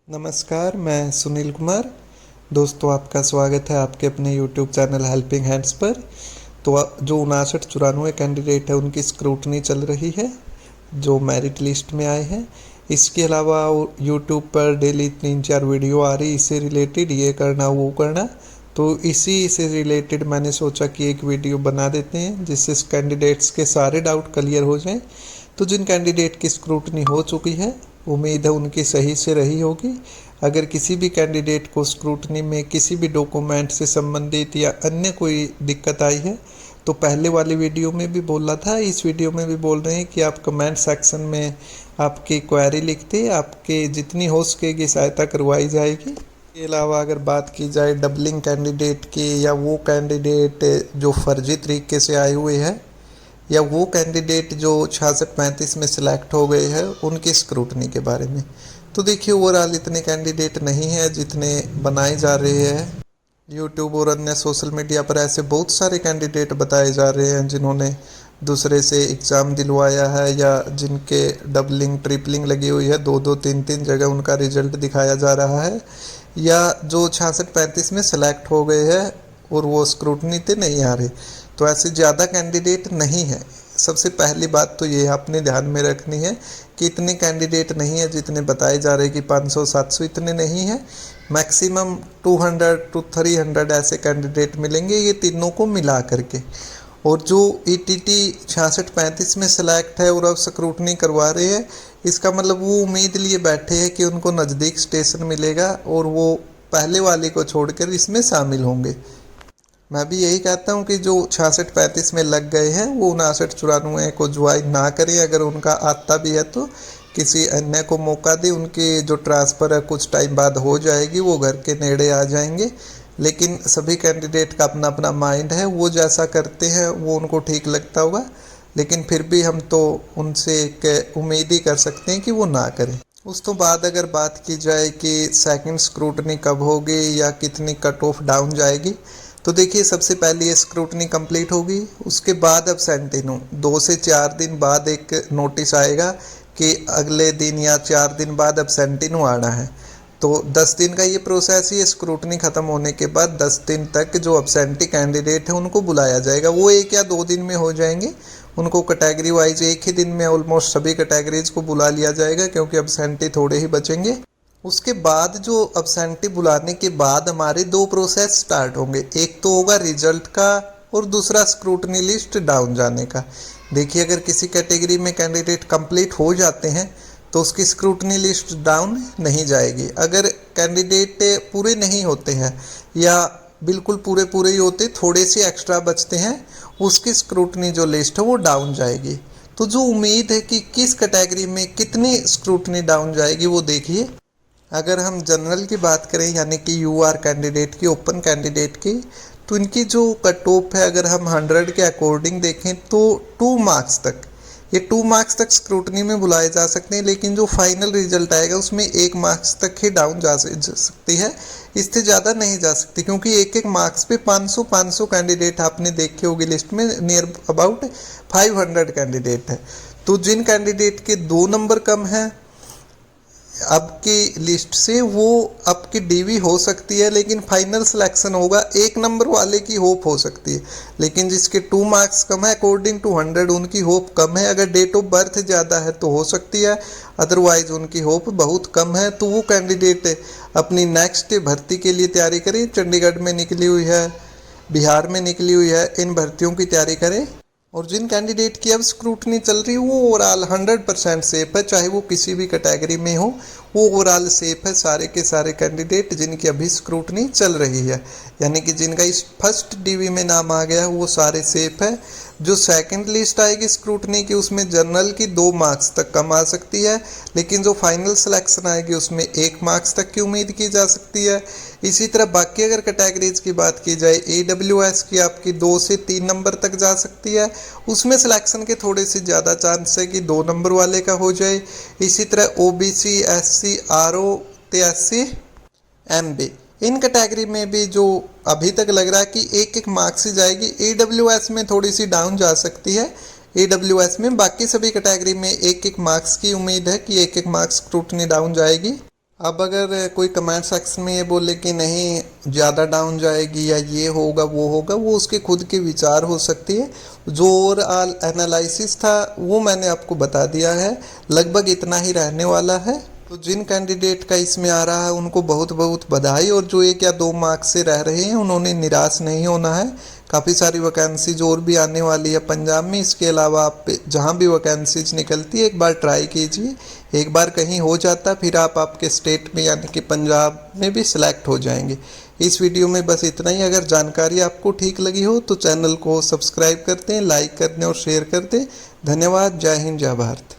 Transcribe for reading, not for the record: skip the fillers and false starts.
नमस्कार, मैं सुनील कुमार। दोस्तों, आपका स्वागत है आपके अपने यूट्यूब चैनल हेल्पिंग हैंड्स पर। तो जो 59-94 कैंडिडेट है उनकी स्क्रूटनी चल रही है जो मेरिट लिस्ट में आए हैं। इसके अलावा यूट्यूब पर डेली 3-4 वीडियो आ रही इससे रिलेटेड, ये करना वो करना। तो इसी से रिलेटेड मैंने सोचा कि एक वीडियो बना देते हैं जिससे कैंडिडेट्स के सारे डाउट क्लियर हो जाएं। तो जिन कैंडिडेट की स्क्रूटनी हो चुकी है, उम्मीद है उनकी सही से रही होगी। अगर किसी भी कैंडिडेट को स्क्रूटनी में किसी भी डॉक्यूमेंट से संबंधित या अन्य कोई दिक्कत आई है तो पहले वाली वीडियो में भी बोला था, इस वीडियो में भी बोल रहे हैं कि आप कमेंट सेक्शन में आपकी क्वेरी लिखते आपके जितनी हो सकेगी सहायता करवाई जाएगी। इसके अलावा अगर बात की जाए डबलिंग कैंडिडेट की, या वो कैंडिडेट जो फर्जी तरीके से आए हुए हैं, या वो कैंडिडेट जो 66-35 में सिलेक्ट हो गए हैं, उनकी स्क्रूटनी के बारे में, तो देखिए ओवरऑल इतने कैंडिडेट नहीं हैं जितने बनाए जा रहे हैं। यूट्यूब और अन्य सोशल मीडिया पर ऐसे बहुत सारे कैंडिडेट बताए जा रहे हैं जिन्होंने दूसरे से एग्ज़ाम दिलवाया है, या जिनके डबलिंग ट्रिपलिंग लगी हुई है, 2-2 3-3 जगह उनका रिजल्ट दिखाया जा रहा है, या जो 66-35 में सेलेक्ट हो गए हैं और वो स्क्रूटनी पे नहीं आ रहे। तो ऐसे ज़्यादा कैंडिडेट नहीं है। सबसे पहली बात तो ये आपने ध्यान में रखनी है कि इतने कैंडिडेट नहीं है जितने बताए जा रहे हैं कि 500-700, इतने नहीं है। मैक्सिमम 200-300 ऐसे कैंडिडेट मिलेंगे, ये तीनों को मिला करके। और जो ईटीटी 66-35 में सेलेक्ट है और अब स्क्रूटनी करवा रहे हैं, इसका मतलब वो उम्मीद लिए बैठे हैं कि उनको नज़दीक स्टेशन मिलेगा और वो पहले वाले को छोड़कर इसमें शामिल होंगे। मैं भी यही कहता हूँ कि जो 66-35 में लग गए हैं वो 59-94 को ज्वाइन ना करें। अगर उनका आता भी है तो किसी अन्य को मौका दें। उनकी जो ट्रांसफ़र है कुछ टाइम बाद हो जाएगी, वो घर के नेड़े आ जाएंगे। लेकिन सभी कैंडिडेट का अपना अपना माइंड है, वो जैसा करते हैं वो उनको ठीक लगता होगा, लेकिन फिर भी हम तो उनसे एक उम्मीद ही कर सकते हैं कि वो ना करें। उस तो बाद अगर बात की जाए कि सेकंड स्क्रूटनी कब होगी या कितनी कट ऑफ डाउन जाएगी, तो देखिए सबसे पहले ये स्क्रूटनी कंप्लीट होगी, उसके बाद एब्सेंटिनो 2 से 4 दिन बाद एक नोटिस आएगा कि अगले दिन या 4 दिन बाद एब्सेंटिनो आना है। तो 10 दिन का ये प्रोसेस ही है। स्क्रूटनी ख़त्म होने के बाद 10 दिन तक जो एब्सेंटी कैंडिडेट है उनको बुलाया जाएगा। वो 1 या 2 दिन में हो जाएंगे। उनको कैटेगरी वाइज एक ही दिन में ऑलमोस्ट सभी कैटेगरीज को बुला लिया जाएगा, क्योंकि एब्सेंटी थोड़े ही बचेंगे। उसके बाद जो एब्सेंटी बुलाने के बाद हमारे 2 प्रोसेस स्टार्ट होंगे। एक तो होगा रिजल्ट का और दूसरा स्क्रूटनी लिस्ट डाउन जाने का। देखिए अगर किसी कैटेगरी में कैंडिडेट कंप्लीट हो जाते हैं तो उसकी स्क्रूटनी लिस्ट डाउन नहीं जाएगी। अगर कैंडिडेट पूरे नहीं होते हैं या बिल्कुल पूरे पूरे ही होते, थोड़े से एक्स्ट्रा बचते हैं, उसकी स्क्रूटनी जो लिस्ट है वो डाउन जाएगी। तो जो उम्मीद है कि किस कैटेगरी में कितनी स्क्रूटनी डाउन जाएगी वो देखिए। अगर हम जनरल की बात करें, यानी कि यूआर कैंडिडेट की, ओपन कैंडिडेट की, तो इनकी जो कट ऑफ है अगर हम 100 के अकॉर्डिंग देखें तो 2 मार्क्स तक, ये 2 मार्क्स तक स्क्रूटनी में बुलाए जा सकते हैं। लेकिन जो फाइनल रिजल्ट आएगा उसमें 1 मार्क्स तक ही डाउन जा सकती है, इससे ज़्यादा नहीं जा सकती, क्योंकि 1-1 मार्क्स पे 500 कैंडिडेट आपने देखे होगी लिस्ट में, नियर अबाउट 500 कैंडिडेट है। तो जिन कैंडिडेट के 2 नंबर कम हैं आपकी लिस्ट से, वो आपकी डीवी हो सकती है, लेकिन फाइनल सिलेक्शन होगा 1 नंबर वाले की होप हो सकती है। लेकिन जिसके 2 मार्क्स कम है अकॉर्डिंग टू 100, उनकी होप कम है। अगर डेट ऑफ बर्थ ज़्यादा है तो हो सकती है, अदरवाइज उनकी होप बहुत कम है। तो वो कैंडिडेट अपनी नेक्स्ट भर्ती के लिए तैयारी करें। चंडीगढ़ में निकली हुई है, बिहार में निकली हुई है, इन भर्तियों की तैयारी करें। और जिन कैंडिडेट की अब स्क्रूटनी चल रही है वो ओवरऑल 100% सेफ है, चाहे वो किसी भी कैटेगरी में हो, वो ओवरऑल सेफ है। सारे के सारे कैंडिडेट जिनकी अभी स्क्रूटनी चल रही है, यानी कि जिनका इस फर्स्ट डीवी में नाम आ गया है, वो सारे सेफ है। जो सेकंड लिस्ट आएगी स्क्रूटनी की, उसमें जनरल की 2 मार्क्स तक कम आ सकती है, लेकिन जो फाइनल सिलेक्शन आएगी उसमें 1 मार्क्स तक की उम्मीद की जा सकती है। इसी तरह बाकी अगर कैटेगरीज की बात की जाए, AWS की आपकी 2 से 3 नंबर तक जा सकती है, उसमें सिलेक्शन के थोड़े से ज़्यादा चांस है कि 2 नंबर वाले का हो जाए। इसी तरह OBC, SC, RO, SC, MB, इन कैटेगरी में भी जो अभी तक लग रहा है कि 1-1 मार्क्स ही जाएगी। AWS में थोड़ी सी डाउन जा सकती है, AWS में। बाकी सभी कैटेगरी में 1-1 मार्क्स की उम्मीद है कि 1-1 मार्क्स स्क्रूटनी डाउन जाएगी। अब अगर कोई कमेंट सेक्शन में ये बोले कि नहीं ज़्यादा डाउन जाएगी या ये होगा वो उसके खुद के विचार हो सकती है। जो ओवरऑल एनालिसिस था वो मैंने आपको बता दिया है, लगभग इतना ही रहने वाला है। तो जिन कैंडिडेट का इसमें आ रहा है उनको बहुत बहुत बधाई, और जो 1 या 2 मार्क्स से रह रहे हैं उन्होंने निराश नहीं होना है। काफ़ी सारी वैकेंसीज और भी आने वाली है पंजाब में। इसके अलावा आप जहाँ भी वैकेंसीज निकलती है एक बार ट्राई कीजिए, एक बार कहीं हो जाता फिर आप आपके स्टेट में यानी कि पंजाब में भी सिलेक्ट हो जाएंगे। इस वीडियो में बस इतना ही। अगर जानकारी आपको ठीक लगी हो तो चैनल को सब्सक्राइब कर दें, लाइक कर दें और शेयर कर दें। धन्यवाद। जय हिंद, जय भारत।